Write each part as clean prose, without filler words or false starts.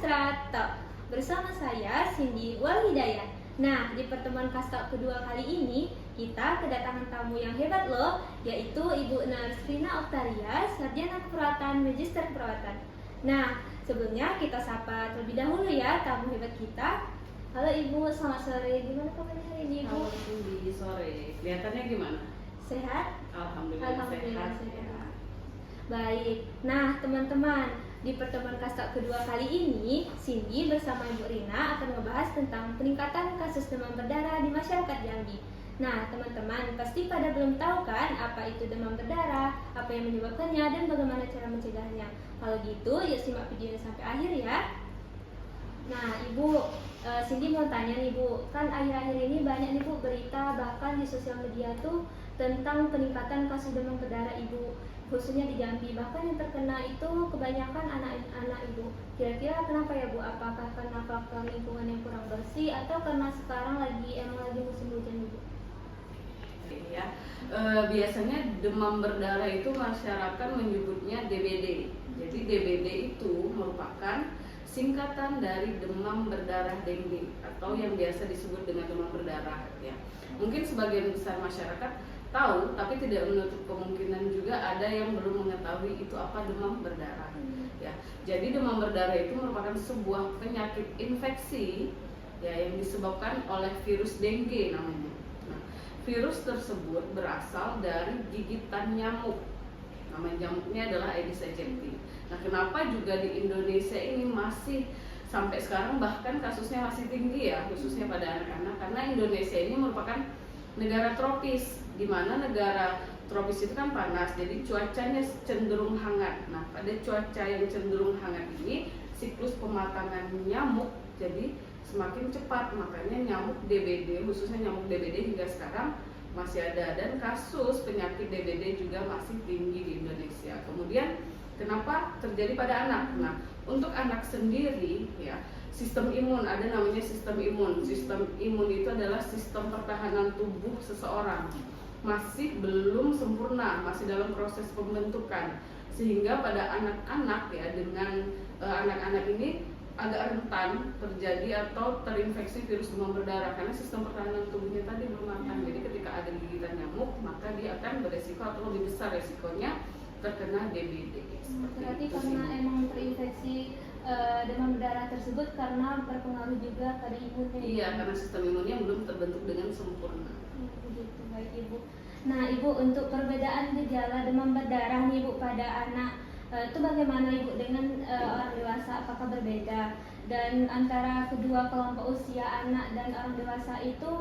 Astra Talk bersama saya Cindy Walhidayah. Nah, di pertemuan Kastalk kedua kali ini kita kedatangan tamu yang hebat loh, yaitu Ibu Nurse Rina Oktaria, Sarjana Keperawatan Magister Keperawatan. Nah, sebelumnya kita sapa terlebih dahulu ya tamu hebat kita. Halo Ibu, selamat sore. Gimana kabarnya hari ini Ibu? Halo Cindy, sore. Kelihatannya gimana? Sehat? Alhamdulillah sehat. Baik, nah teman-teman, di pertemuan Kastalk kedua kali ini, Cindy bersama Ibu Rina akan membahas tentang peningkatan kasus demam berdarah di masyarakat Jambi. Nah teman-teman, pasti pada belum tahu kan apa itu demam berdarah, apa yang menyebabkannya, dan bagaimana cara mencegahnya. Kalau gitu, yuk simak videonya sampai akhir ya. Nah Ibu, Cindy mau tanya nih Bu, kan akhir-akhir ini banyak nih Bu berita bahkan di sosial media tuh tentang peningkatan kasus demam berdarah Ibu, khususnya di Jambi. Bahkan yang terkena itu kebanyakan anak-anak Ibu. Kira-kira kenapa ya Bu? Apakah karena faktor lingkungan yang kurang bersih atau karena sekarang emang lagi musim hujan Ibu? Ya, biasanya demam berdarah itu masyarakat menyebutnya DBD. Jadi DBD itu merupakan singkatan dari demam berdarah dengue atau yang biasa disebut dengan demam berdarah. Ya, mungkin sebagian besar masyarakat tahu, tapi tidak menutup kemungkinan juga ada yang belum mengetahui itu apa demam berdarah. Ya, jadi demam berdarah itu merupakan sebuah penyakit infeksi ya yang disebabkan oleh virus dengue namanya. Nah, virus tersebut berasal dari gigitan nyamuk. Nama nyamuknya adalah Aedes aegypti. Nah, kenapa juga di Indonesia ini masih sampai sekarang bahkan kasusnya masih tinggi ya, khususnya pada anak-anak, karena Indonesia ini merupakan negara tropis, di mana negara tropis itu kan panas, jadi cuacanya cenderung hangat. Nah, pada cuaca yang cenderung hangat ini, siklus pematangan nyamuk jadi semakin cepat, makanya nyamuk DBD, khususnya nyamuk DBD hingga sekarang masih ada, dan kasus penyakit DBD juga masih tinggi di Indonesia. Kemudian kenapa terjadi pada anak? Nah, untuk anak sendiri ya, sistem imun, ada namanya sistem imun. Sistem imun itu adalah sistem pertahanan tubuh seseorang. Masih belum sempurna, masih dalam proses pembentukan. Sehingga pada anak-anak ya, dengan anak-anak ini agak rentan terjadi atau terinfeksi virus demam berdarah karena sistem pertahanan tubuhnya tadi belum matang. Jadi ketika ada gigitan nyamuk, maka dia akan beresiko atau lebih besar resikonya terkena DBD. Berarti karena emang terinfeksi demam berdarah tersebut karena berpengaruh juga pada imunnya. Iya, karena sistem imunnya belum terbentuk dengan sempurna. Begitu, baik Ibu. Nah Ibu, untuk perbedaan gejala demam berdarah nih Ibu pada anak itu bagaimana Ibu dengan orang dewasa, apakah berbeda? Dan antara kedua kelompok usia anak dan orang dewasa itu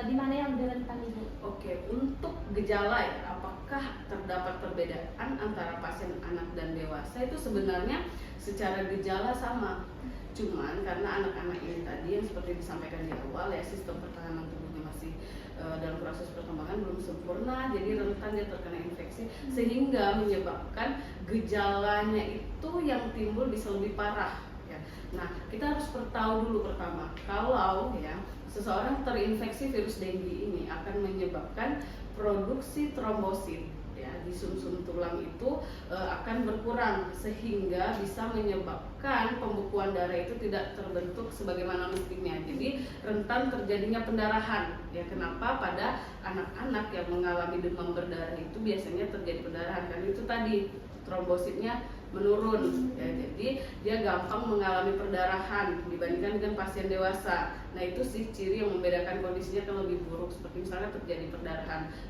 di mana yang lebih rentan Ibu? Oke, untuk gejala ya, apakah terdapat perbedaan antara pasien anak dan dewasa? Itu sebenarnya secara gejala sama. Cuman karena anak-anak ini tadi yang seperti disampaikan di awal ya, sistem pertahanan tubuhnya masih dalam proses perkembangan belum sempurna, jadi rentan dia terkena infeksi sehingga menyebabkan gejalanya itu yang timbul bisa lebih parah ya. Nah, kita harus tahu dulu pertama, kalau ya seseorang terinfeksi virus dengue ini akan menyebabkan produksi trombosit ya di sumsum tulang itu akan berkurang sehingga bisa menyebabkan pembekuan darah itu tidak terbentuk sebagaimana mestinya. Jadi rentan terjadinya pendarahan. Ya, kenapa pada anak-anak yang mengalami demam berdarah itu biasanya terjadi pendarahan karena itu tadi trombositnya menurun ya, jadi dia gampang mengalami perdarahan dibandingkan dengan pasien dewasa. Nah, itu sih ciri yang membedakan kondisinya kan lebih buruk, seperti misalnya terjadi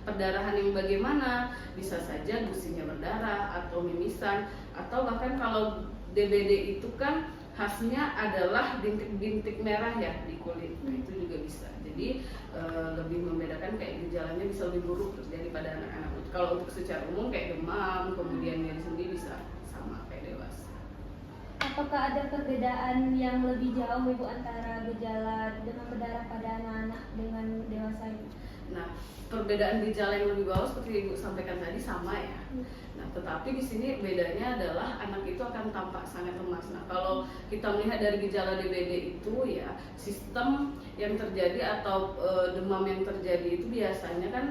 perdarahan yang bagaimana, bisa saja gusinya berdarah atau mimisan, atau bahkan kalau DBD itu kan khasnya adalah bintik-bintik merah ya di kulit. Nah, itu juga bisa. Jadi lebih membedakan kayak gejalanya bisa lebih buruk terjadi pada anak-anak. Kalau untuk secara umum kayak demam, kemudian nyeri sendi bisa sama kayak dewasa. Apakah ada perbedaan yang lebih jauh Ibu antara gejala demam berdarah pada anak-anak dengan dewasa Ibu? Nah, perbedaan gejala yang lebih bawah seperti Ibu sampaikan tadi sama ya. Nah, tetapi di sini bedanya adalah anak itu akan tampak sangat lemas. Nah, kalau kita melihat dari gejala DBD itu ya, sistem yang terjadi atau demam yang terjadi itu biasanya kan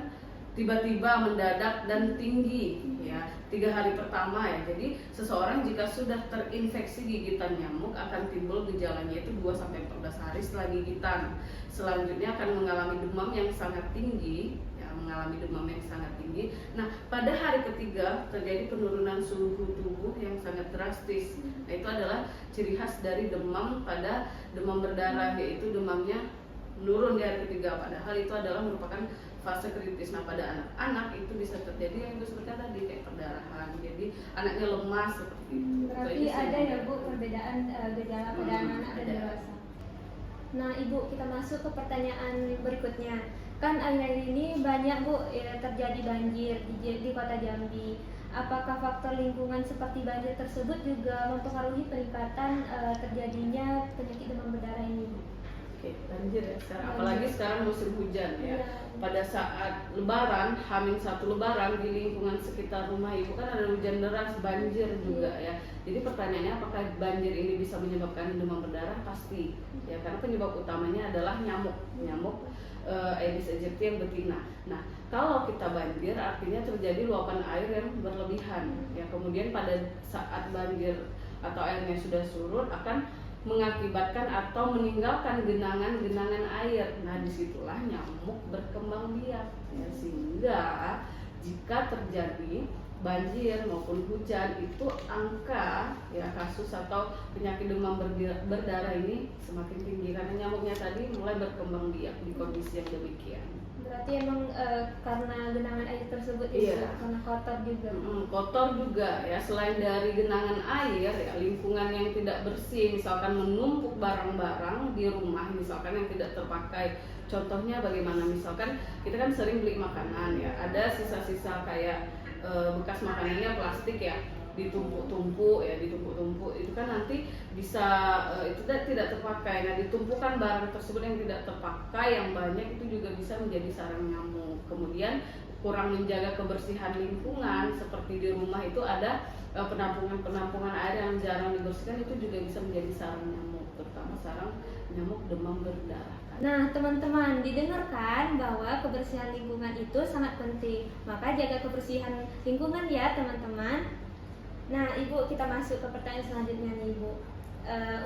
tiba-tiba mendadak dan tinggi ya 3 hari pertama ya. Jadi seseorang jika sudah terinfeksi gigitan nyamuk akan timbul gejalanya itu 2-14 hari setelah gigitan. Selanjutnya akan mengalami demam yang sangat tinggi ya, mengalami demam yang sangat tinggi. Nah, pada hari ketiga terjadi penurunan suhu tubuh yang sangat drastis. Nah, itu adalah ciri khas dari demam pada demam berdarah, yaitu demamnya menurun di hari ketiga, padahal itu adalah merupakan fase kritis. Nah, pada anak-anak itu bisa terjadi yang Ibu sebutkan tadi kayak perdarahan, jadi anaknya lemas seperti itu. Berarti ada ya Bu perbedaan gejala pada anak-anak dan ada. dewasa. Nah Ibu, kita masuk ke pertanyaan berikutnya. Kan akhir-akhir ini banyak Bu ya, terjadi banjir di kota Jambi. Apakah faktor lingkungan seperti banjir tersebut juga mempengaruhi peningkatan terjadinya penyakit demam berdarah ini Bu? Banjir ya sekarang, apalagi sekarang musim hujan ya. Iya. Pada saat lebaran, H-1 lebaran, di lingkungan sekitar rumah Ibu kan ada hujan deras, banjir juga ya. Jadi pertanyaannya, apakah banjir ini bisa menyebabkan demam berdarah? Pasti ya, karena penyebab utamanya adalah nyamuk Aedes aegypti yang betina. Nah, kalau kita banjir artinya terjadi luapan air yang berlebihan ya. Kemudian pada saat banjir atau airnya sudah surut akan mengakibatkan atau meninggalkan genangan-genangan air. Nah, disitulah nyamuk berkembang biak ya, sehingga jika terjadi banjir maupun hujan itu angka ya kasus atau penyakit demam berdarah ini semakin tinggi karena nyamuknya tadi mulai berkembang biak di kondisi yang demikian. Berarti emang karena genangan air tersebut Iya. karena kotor juga. Kotor juga ya, selain dari genangan air ya, lingkungan yang tidak bersih, misalkan menumpuk barang-barang di rumah misalkan yang tidak terpakai. Contohnya bagaimana, misalkan kita kan sering beli makanan ya, ada sisa-sisa kayak bekas makanannya plastik ya, ditumpuk-tumpuk itu kan nanti bisa itu tidak terpakai. Nah, ditumpukan barang tersebut yang tidak terpakai yang banyak itu juga bisa menjadi sarang nyamuk. Kemudian kurang menjaga kebersihan lingkungan, seperti di rumah itu ada penampungan air yang jarang dibersihkan, itu juga bisa menjadi sarang nyamuk, terutama sarang nyamuk demam berdarah. Nah teman-teman, didengarkan bahwa kebersihan lingkungan itu sangat penting, maka jaga kebersihan lingkungan ya teman-teman. Nah Ibu, kita masuk ke pertanyaan selanjutnya nih Ibu.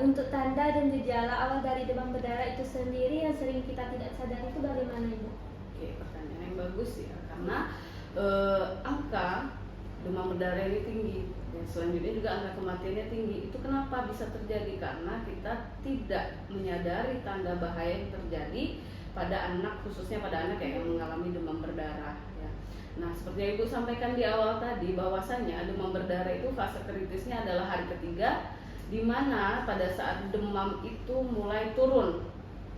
Untuk tanda dan gejala awal dari demam berdarah itu sendiri yang sering kita tidak sadar itu bagaimana Ibu? Oke, pertanyaan yang bagus ya, karena angka demam berdarah ini tinggi dan selanjutnya juga angka kematiannya tinggi. Itu kenapa bisa terjadi? Karena kita tidak menyadari tanda bahaya yang terjadi pada anak, khususnya pada anak yang mengalami demam berdarah ya. Nah, seperti yang Ibu sampaikan di awal tadi, bahwasanya demam berdarah itu fase kritisnya adalah hari ketiga, di mana pada saat demam itu mulai turun.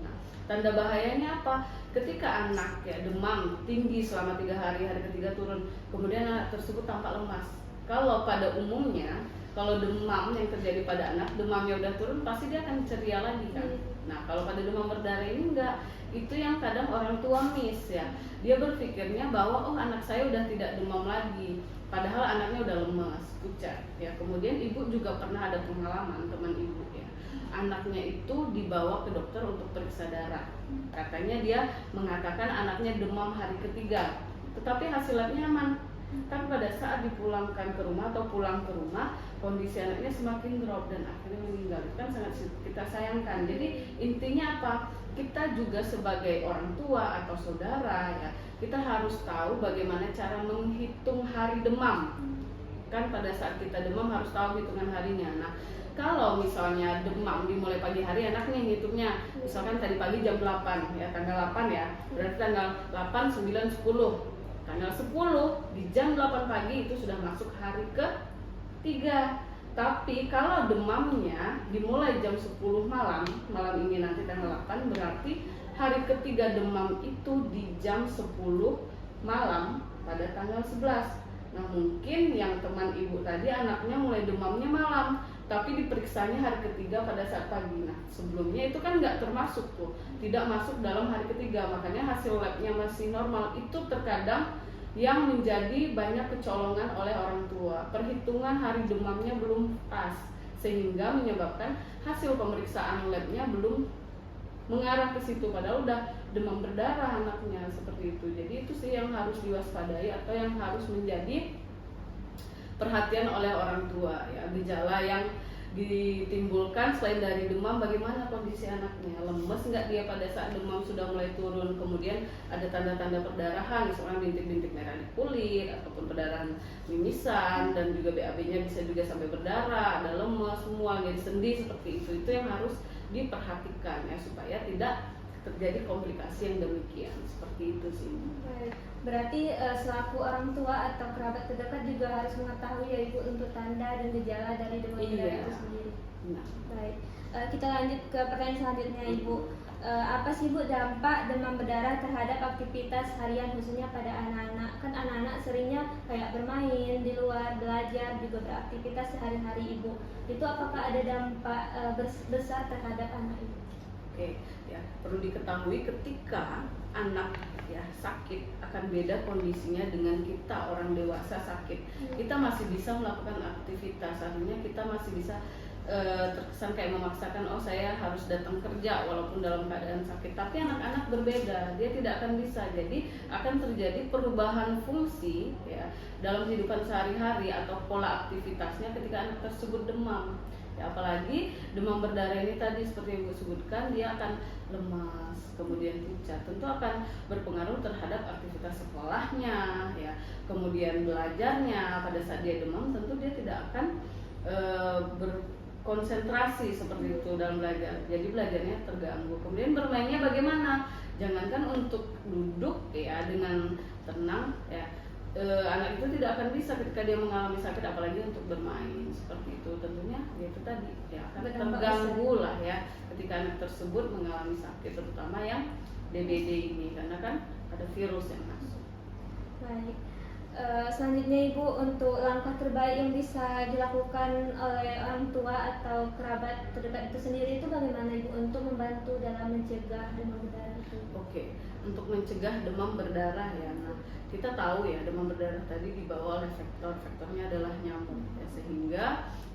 Nah, tanda bahayanya apa? Ketika anak ya demam tinggi selama 3 hari, hari ketiga turun, kemudian anak tersebut tampak lemas. Kalau pada umumnya, kalau demam yang terjadi pada anak, demamnya udah turun, pasti dia akan ceria lagi kan. Nah, kalau pada demam berdarah ini enggak, itu yang kadang orang tua miss ya. Dia berpikirnya bahwa oh anak saya udah tidak demam lagi, padahal anaknya udah lemas, pucat ya. Kemudian ibu juga pernah ada pengalaman, teman ibu ya, anaknya itu dibawa ke dokter untuk periksa darah. Katanya dia mengatakan anaknya demam hari ketiga, tetapi hasil labnya aman. Kan pada saat dipulangkan ke rumah atau pulang ke rumah, kondisi anaknya semakin drop dan akhirnya meninggal. Itu kan sangat kita sayangkan. Jadi intinya apa? Kita juga sebagai orang tua atau saudara ya, kita harus tahu bagaimana cara menghitung hari demam. Kan pada saat kita demam harus tahu hitungan harinya. Nah, kalau misalnya demam dimulai pagi hari, anaknya ngitungnya misalkan tadi pagi jam 8 ya, tanggal 8 ya, berarti tanggal 8, 9, 10, tanggal 10 di jam 8 pagi itu sudah masuk hari ke-3. Tapi kalau demamnya dimulai jam 10 malam ini nanti tanggal 8, berarti hari ketiga demam itu di jam 10 malam pada tanggal 11. Nah, mungkin yang teman ibu tadi anaknya mulai demamnya malam, tapi diperiksanya hari ketiga pada saat pagi. Nah, sebelumnya itu kan nggak termasuk tuh, tidak masuk dalam hari ketiga, makanya hasil labnya masih normal. Itu terkadang yang menjadi banyak kecolongan oleh orang tua. Perhitungan hari demamnya belum pas, sehingga menyebabkan hasil pemeriksaan labnya belum mengarah ke situ, padahal udah demam berdarah anaknya seperti itu. Jadi itu sih yang harus diwaspadai atau yang harus menjadi perhatian oleh orang tua ya. Gejala yang ditimbulkan selain dari demam, bagaimana kondisi anaknya, lemes nggak dia pada saat demam sudah mulai turun, kemudian ada tanda-tanda perdarahan, misalnya bintik-bintik merah di kulit ataupun perdarahan mimisan, dan juga BAB-nya bisa juga sampai berdarah, ada lemes semua, jadi sendi seperti itu yang harus diperhatikan ya, supaya tidak terjadi komplikasi yang demikian. Seperti itu sih. Baik. Berarti selaku orang tua atau kerabat terdekat juga harus mengetahui ya Ibu untuk tanda dan gejala dari demam berdarah itu sendiri. Nah. Baik. Kita lanjut ke pertanyaan selanjutnya Ibu. Apa sih Bu dampak demam berdarah terhadap aktivitas harian khususnya pada anak-anak? Kan anak-anak seringnya kayak bermain di luar, belajar, juga beraktivitas sehari-hari Ibu. Itu apakah ada dampak besar terhadap anak Ibu? Oke, ya perlu diketahui ketika anak ya sakit akan beda kondisinya dengan kita orang dewasa sakit. Kita masih bisa melakukan aktivitas, artinya kita masih bisa terkesan kayak memaksakan, oh saya harus datang kerja walaupun dalam keadaan sakit. Tapi anak-anak berbeda, dia tidak akan bisa. Jadi akan terjadi perubahan fungsi ya dalam kehidupan sehari-hari atau pola aktivitasnya ketika anak tersebut demam. Ya, apalagi demam berdarah ini tadi seperti yang Ibu sebutkan, dia akan lemas, kemudian pucat, tentu akan berpengaruh terhadap aktivitas sekolahnya ya, kemudian belajarnya. Pada saat dia demam tentu dia tidak akan berkonsentrasi seperti itu dalam belajar, jadi belajarnya terganggu. Kemudian bermainnya bagaimana, jangankan untuk duduk ya dengan tenang ya, anak itu tidak akan bisa ketika dia mengalami sakit, apalagi untuk bermain seperti itu. Tentunya ya itu tadi ya akan terganggu lah ya ketika anak tersebut mengalami sakit, terutama yang DBD ini, karena kan ada virus yang masuk. Baik. Selanjutnya Ibu, untuk langkah terbaik yang bisa dilakukan oleh orang tua atau kerabat terdekat itu sendiri itu bagaimana Ibu untuk membantu dalam mencegah demam berdarah itu? Oke, untuk mencegah demam berdarah ya, nah kita tahu ya demam berdarah tadi dibawa oleh faktornya adalah nyamuk ya, sehingga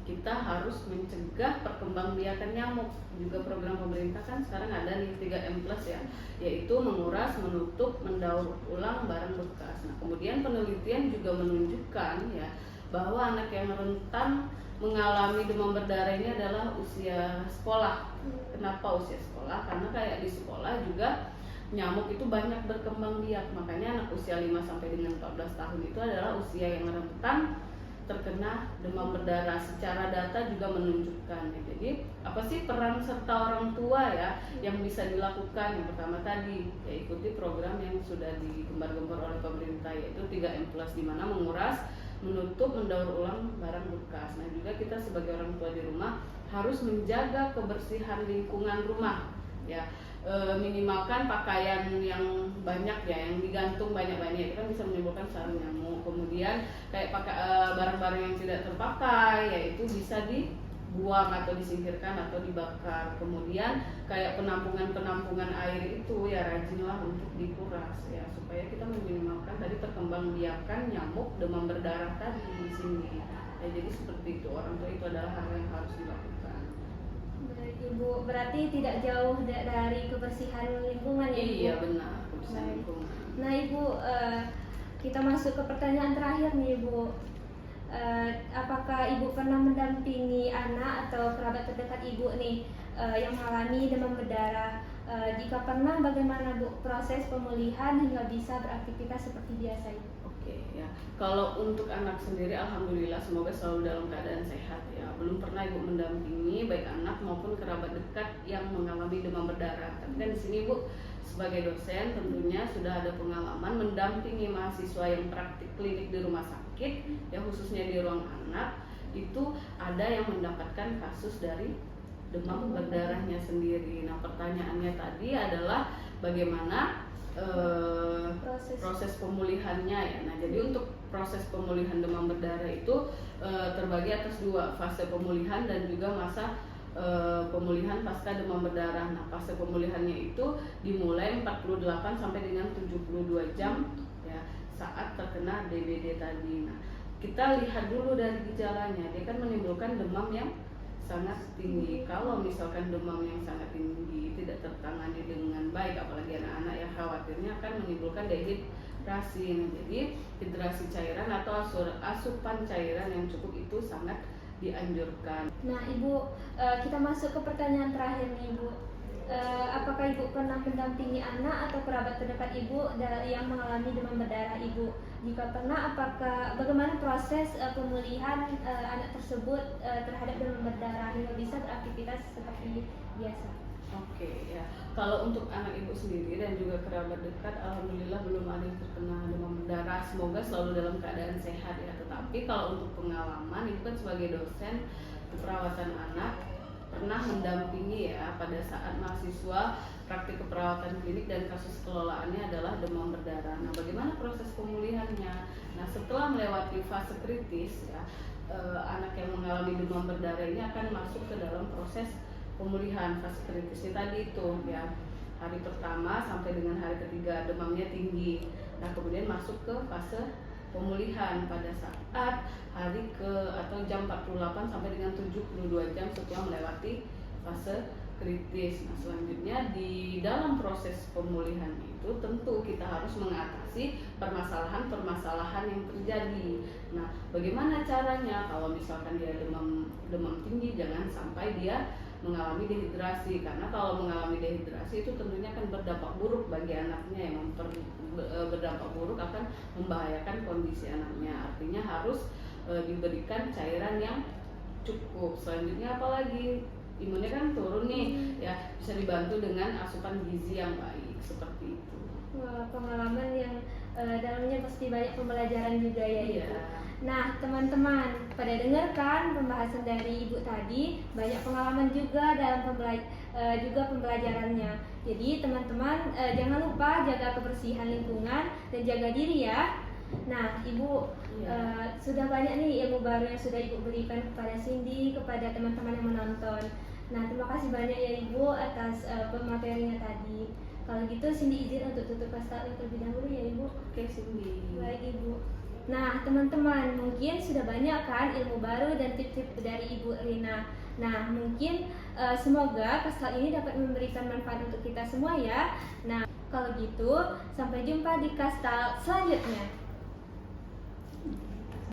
kita harus mencegah perkembangbiakan nyamuk. Juga program pemerintah kan sekarang ada nih 3M+ ya, yaitu menguras, menutup, mendaur ulang barang bekas. Nah, kemudian penelitian juga menunjukkan ya bahwa anak yang rentan mengalami demam berdarah ini adalah usia sekolah. Kenapa usia sekolah? Karena kayak di sekolah juga nyamuk itu banyak berkembang biak, makanya anak usia 5 sampai dengan 14 tahun itu adalah usia yang rentan terkena demam berdarah. Secara data juga menunjukkan ya. Jadi apa sih peran serta orang tua ya yang bisa dilakukan? Yang pertama tadi ya ikuti program yang sudah digembar-gembar oleh pemerintah, yaitu 3M+, di mana menguras, menutup, mendaur ulang barang bekas. Nah, juga kita sebagai orang tua di rumah harus menjaga kebersihan lingkungan rumah ya. Minimalkan pakaian yang banyak ya, yang digantung banyak-banyak, itu kan bisa menimbulkan sarang nyamuk. Kemudian kayak barang-barang yang tidak terpakai yaitu bisa dibuang atau disingkirkan atau dibakar. Kemudian kayak penampungan air itu ya rajinlah untuk dikuras ya, supaya kita meminimalkan tadi perkembangbiakan nyamuk demam berdarah tadi di sini. Ya, jadi seperti itu, orang tua itu adalah hal yang harus dilakukan. Baik Ibu, berarti tidak jauh dari kebersihan lingkungan ya Ibu? Iya benar, kebersihan lingkungan. Nah Ibu, kita masuk ke pertanyaan terakhir nih Ibu. Apakah Ibu pernah mendampingi anak atau kerabat terdekat Ibu nih yang mengalami demam berdarah? Jika pernah, bagaimana Bu proses pemulihan hingga bisa beraktivitas seperti biasa Ibu? Oke ya, kalau untuk anak sendiri alhamdulillah semoga selalu dalam keadaan sehat ya. Belum pernah Ibu mendampingi baik anak maupun kerabat dekat yang mengalami demam berdarah. Tapi kan di sini Ibu sebagai dosen tentunya sudah ada pengalaman mendampingi mahasiswa yang praktik klinik di rumah sakit ya, khususnya di ruang anak. Itu ada yang mendapatkan kasus dari demam berdarahnya sendiri. Nah, pertanyaannya tadi adalah bagaimana proses pemulihannya ya. Nah, jadi untuk proses pemulihan demam berdarah itu terbagi atas 2, fase pemulihan dan juga masa pemulihan pasca demam berdarah. Nah, fase pemulihannya itu dimulai 48 sampai dengan 72 jam ya saat terkena DBD tadi. Nah, kita lihat dulu dari gejalanya, dia kan menimbulkan demam yang sangat tinggi. Kalau misalkan demam yang sangat tinggi tidak tertangani dengan baik, apalagi anak-anak, yang khawatirnya akan menimbulkan dehidrasi. Jadi hidrasi cairan atau asupan cairan yang cukup itu sangat dianjurkan. Nah, Ibu, kita masuk ke pertanyaan terakhir nih, Ibu. Apakah Ibu pernah mendampingi anak atau kerabat terdekat Ibu yang mengalami demam berdarah Ibu? Jika pernah, bagaimana proses pemulihan anak tersebut terhadap demam berdarah hingga bisa beraktivitas seperti biasa? Oke, ya. Kalau untuk anak ibu sendiri dan juga kerabat dekat, alhamdulillah belum ada yang terkena demam berdarah. Semoga selalu dalam keadaan sehat ya. Tetapi kalau untuk pengalaman, ibu kan sebagai dosen keperawatan anak pernah mendampingi ya pada saat mahasiswa praktik keperawatan klinik dan kasus kelolaannya adalah demam berdarah. Nah, bagaimana proses pemulihannya? Nah, setelah melewati fase kritis ya, anak yang mengalami demam berdarah ini akan masuk ke dalam proses pemulihan. Fase kritisnya tadi itu ya, hari pertama sampai dengan hari ketiga demamnya tinggi. Nah, kemudian masuk ke fase pemulihan pada saat hari ke atau jam 48 sampai dengan 72 jam setelah melewati fase kritis. Nah, selanjutnya di dalam proses pemulihan itu tentu kita harus mengatasi permasalahan-permasalahan yang terjadi. Nah, bagaimana caranya? Kalau misalkan dia demam tinggi, jangan sampai dia mengalami dehidrasi, karena kalau mengalami dehidrasi itu tentunya akan berdampak buruk bagi anaknya, yang berdampak buruk akan membahayakan kondisi anaknya. Artinya harus diberikan cairan yang cukup. Selanjutnya apalagi, imunnya kan turun nih ya, bisa dibantu dengan asupan gizi yang baik seperti itu. Wah, pengalaman yang dalamnya pasti banyak pembelajaran juga ya, Ibu. Iya. Nah, teman-teman, pada dengarkan pembahasan dari Ibu tadi, banyak pengalaman juga dalam pembelajarannya. Jadi, teman-teman, jangan lupa jaga kebersihan lingkungan dan jaga diri ya. Nah, Ibu, sudah banyak nih ilmu baru yang sudah Ibu berikan kepada Cindy, kepada teman-teman yang menonton. Nah, terima kasih banyak ya Ibu atas pematerinya tadi. Kalau gitu, Cindy izin untuk tutup kelas terlebih dahulu ya Ibu. Oke, Cindy. Baik Ibu. Nah, teman-teman, mungkin sudah banyak kan ilmu baru dan tips-tips dari Ibu Rina. Nah, mungkin semoga kastal ini dapat memberikan manfaat untuk kita semua ya. Nah, kalau gitu, sampai jumpa di kastal selanjutnya.